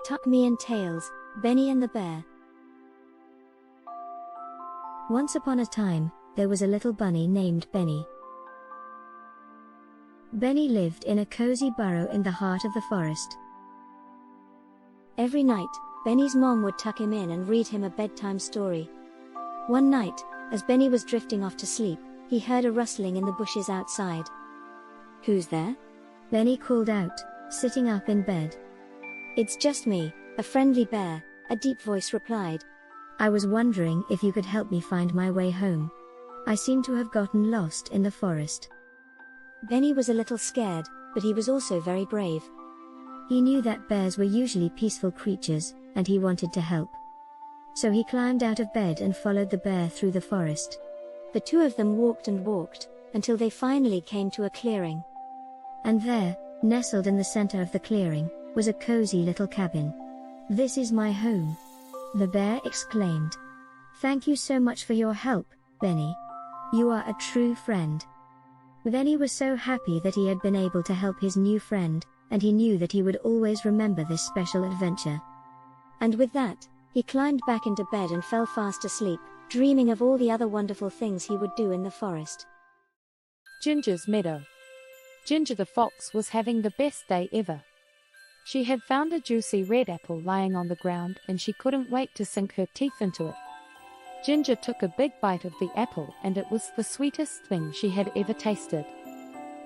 Tuck Me in Tails, Benny and the Bear. Once upon a time, there was a little bunny named Benny. Benny lived in a cozy burrow in the heart of the forest. Every night, Benny's mom would tuck him in and read him a bedtime story. One night, as Benny was drifting off to sleep, he heard a rustling in the bushes outside. "Who's there?" Benny called out, sitting up in bed. "It's just me, a friendly bear," a deep voice replied. "I was wondering if you could help me find my way home. I seem to have gotten lost in the forest." Benny was a little scared, but he was also very brave. He knew that bears were usually peaceful creatures, and he wanted to help. So he climbed out of bed and followed the bear through the forest. The two of them walked and walked, until they finally came to a clearing. And there, nestled in the center of the clearing, was a cozy little cabin. "This is my home," the bear exclaimed. "Thank you so much for your help, Benny. You are a true friend." Benny was so happy that he had been able to help his new friend, and he knew that he would always remember this special adventure. And with that, he climbed back into bed and fell fast asleep, dreaming of all the other wonderful things he would do in the forest. Ginger's Meadow. Ginger the fox was having the best day ever. She had found a juicy red apple lying on the ground and she couldn't wait to sink her teeth into it. Ginger took a big bite of the apple and it was the sweetest thing she had ever tasted.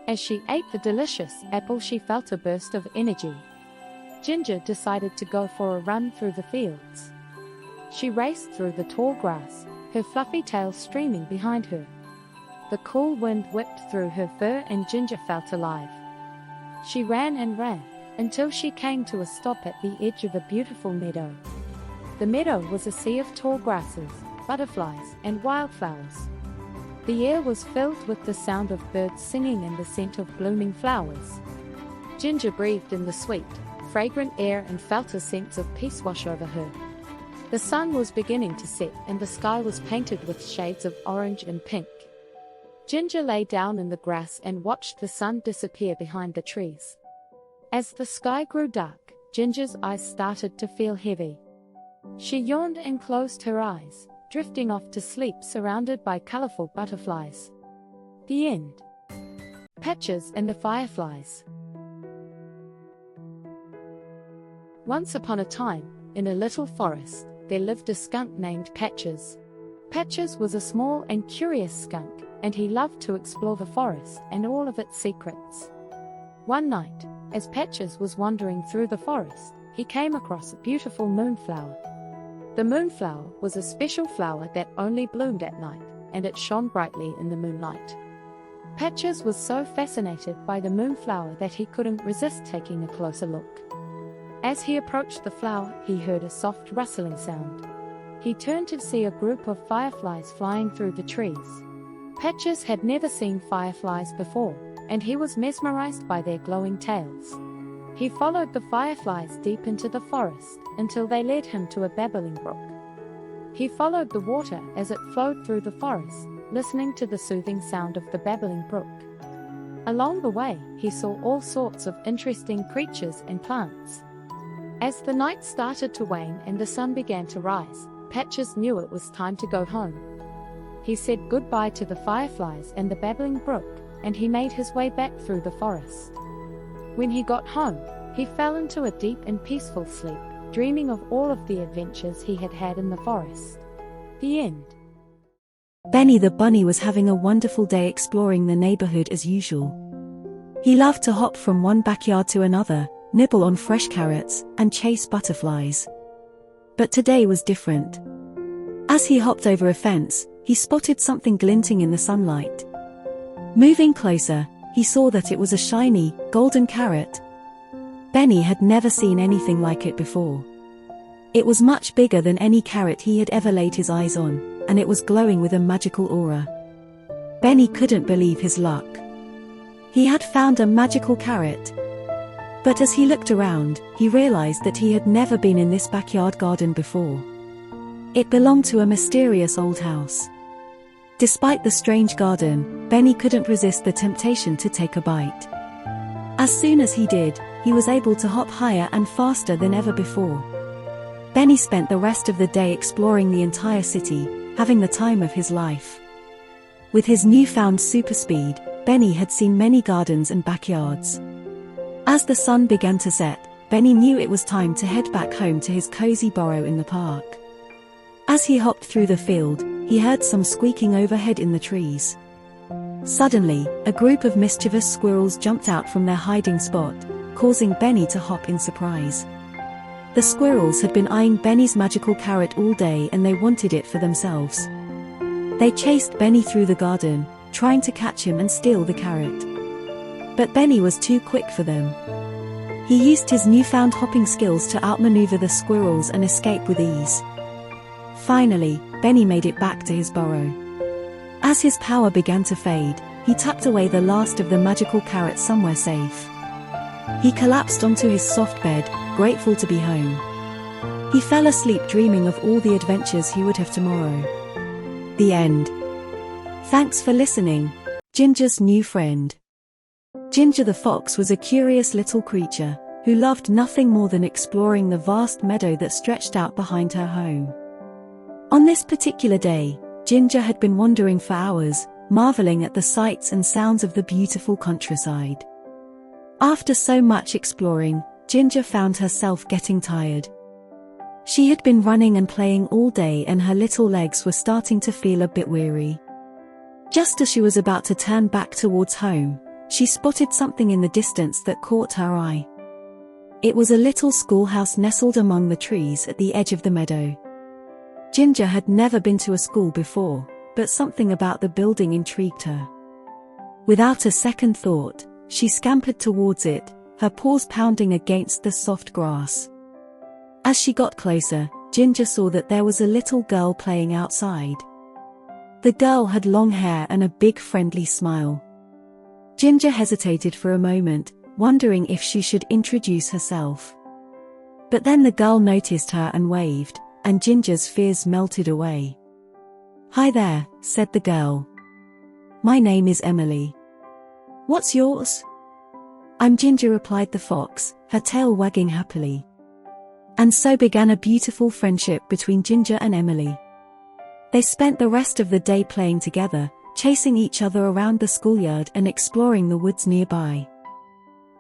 As she ate the delicious apple, she felt a burst of energy. Ginger decided to go for a run through the fields. She raced through the tall grass, her fluffy tail streaming behind her. The cool wind whipped through her fur and Ginger felt alive. She ran and ran, until she came to a stop at the edge of a beautiful meadow. The meadow was a sea of tall grasses, butterflies, and wildflowers. The air was filled with the sound of birds singing and the scent of blooming flowers. Ginger breathed in the sweet, fragrant air and felt a sense of peace wash over her. The sun was beginning to set and the sky was painted with shades of orange and pink. Ginger lay down in the grass and watched the sun disappear behind the trees. As the sky grew dark, Ginger's eyes started to feel heavy. She yawned and closed her eyes, drifting off to sleep surrounded by colorful butterflies. The end. Patches and the Fireflies. Once upon a time, in a little forest, there lived a skunk named Patches. Patches was a small and curious skunk, and he loved to explore the forest and all of its secrets. One night, as Patches was wandering through the forest, he came across a beautiful moonflower. The moonflower was a special flower that only bloomed at night, and it shone brightly in the moonlight. Patches was so fascinated by the moonflower that he couldn't resist taking a closer look. As he approached the flower, he heard a soft rustling sound. He turned to see a group of fireflies flying through the trees. Patches had never seen fireflies before, and he was mesmerized by their glowing tails. He followed the fireflies deep into the forest, until they led him to a babbling brook. He followed the water as it flowed through the forest, listening to the soothing sound of the babbling brook. Along the way, he saw all sorts of interesting creatures and plants. As the night started to wane and the sun began to rise, Patches knew it was time to go home. He said goodbye to the fireflies and the babbling brook, and he made his way back through the forest. When he got home, he fell into a deep and peaceful sleep, dreaming of all of the adventures he had had in the forest. The end. Benny the bunny was having a wonderful day exploring the neighborhood as usual. He loved to hop from one backyard to another, nibble on fresh carrots, and chase butterflies. But today was different. As he hopped over a fence, he spotted something glinting in the sunlight. Moving closer, he saw that it was a shiny, golden carrot. Benny had never seen anything like it before. It was much bigger than any carrot he had ever laid his eyes on, and it was glowing with a magical aura. Benny couldn't believe his luck. He had found a magical carrot. But as he looked around, he realized that he had never been in this backyard garden before. It belonged to a mysterious old house. Despite the strange garden, Benny couldn't resist the temptation to take a bite. As soon as he did, he was able to hop higher and faster than ever before. Benny spent the rest of the day exploring the entire city, having the time of his life. With his newfound super speed, Benny had seen many gardens and backyards. As the sun began to set, Benny knew it was time to head back home to his cozy burrow in the park. As he hopped through the field, he heard some squeaking overhead in the trees. Suddenly, a group of mischievous squirrels jumped out from their hiding spot, causing Benny to hop in surprise. The squirrels had been eyeing Benny's magical carrot all day and they wanted it for themselves. They chased Benny through the garden, trying to catch him and steal the carrot. But Benny was too quick for them. He used his newfound hopping skills to outmaneuver the squirrels and escape with ease. Finally, Benny made it back to his burrow. As his power began to fade, he tucked away the last of the magical carrot somewhere safe. He collapsed onto his soft bed, grateful to be home. He fell asleep dreaming of all the adventures he would have tomorrow. The end. Thanks for listening. Ginger's new friend. Ginger the fox was a curious little creature, who loved nothing more than exploring the vast meadow that stretched out behind her home. On this particular day, Ginger had been wandering for hours, marveling at the sights and sounds of the beautiful countryside. After so much exploring, Ginger found herself getting tired. She had been running and playing all day and her little legs were starting to feel a bit weary. Just as she was about to turn back towards home, she spotted something in the distance that caught her eye. It was a little schoolhouse nestled among the trees at the edge of the meadow. Ginger had never been to a school before, but something about the building intrigued her. Without a second thought, she scampered towards it, her paws pounding against the soft grass. As she got closer, Ginger saw that there was a little girl playing outside. The girl had long hair and a big friendly smile. Ginger hesitated for a moment, wondering if she should introduce herself. But then the girl noticed her and waved, and Ginger's fears melted away. "Hi there," said the girl. "My name is Emily. What's yours?" "I'm Ginger," replied the fox, her tail wagging happily. And so began a beautiful friendship between Ginger and Emily. They spent the rest of the day playing together, chasing each other around the schoolyard and exploring the woods nearby.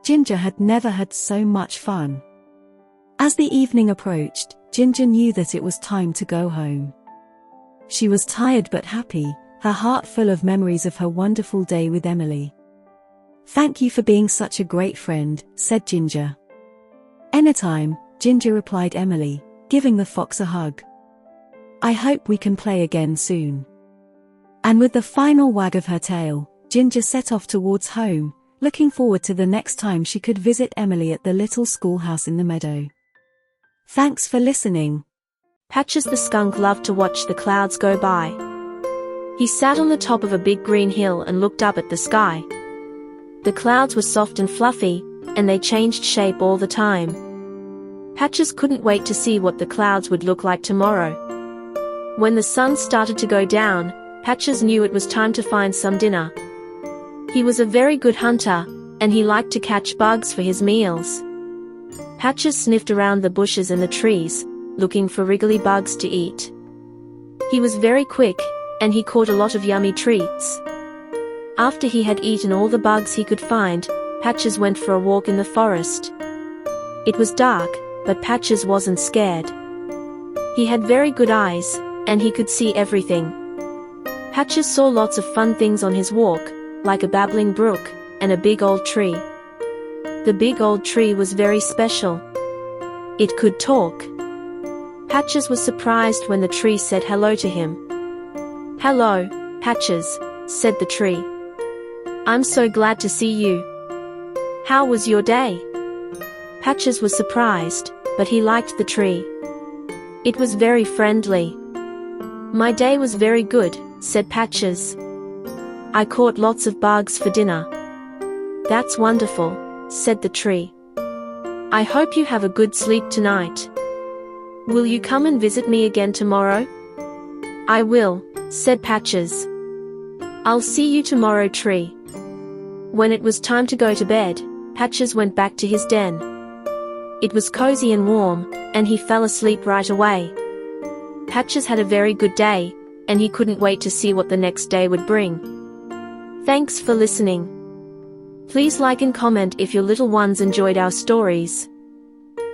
Ginger had never had so much fun. As the evening approached, Ginger knew that it was time to go home. She was tired but happy, her heart full of memories of her wonderful day with Emily. "Thank you for being such a great friend," said Ginger. "Anytime," Ginger replied Emily, giving the fox a hug. "I hope we can play again soon." And with the final wag of her tail, Ginger set off towards home, looking forward to the next time she could visit Emily at the little schoolhouse in the meadow. Thanks for listening. Patches the skunk loved to watch the clouds go by. He sat on the top of a big green hill and looked up at the sky. The clouds were soft and fluffy, and they changed shape all the time. Patches couldn't wait to see what the clouds would look like tomorrow. When the sun started to go down, Patches knew it was time to find some dinner. He was a very good hunter, and he liked to catch bugs for his meals. Patches sniffed around the bushes and the trees, looking for wriggly bugs to eat. He was very quick, and he caught a lot of yummy treats. After he had eaten all the bugs he could find, Patches went for a walk in the forest. It was dark, but Patches wasn't scared. He had very good eyes, and he could see everything. Patches saw lots of fun things on his walk, like a babbling brook, and a big old tree. The big old tree was very special. It could talk. Patches was surprised when the tree said hello to him. "Hello, Patches," said the tree. "I'm so glad to see you. How was your day?" Patches was surprised, but he liked the tree. It was very friendly. "My day was very good," said Patches. "I caught lots of bugs for dinner." "That's wonderful," said the tree. "I hope you have a good sleep tonight. Will you come and visit me again tomorrow?" "I will," said Patches. "I'll see you tomorrow, tree." When it was time to go to bed, Patches went back to his den. It was cozy and warm, and he fell asleep right away. Patches had a very good day, and he couldn't wait to see what the next day would bring. Thanks for listening. Please like and comment if your little ones enjoyed our stories.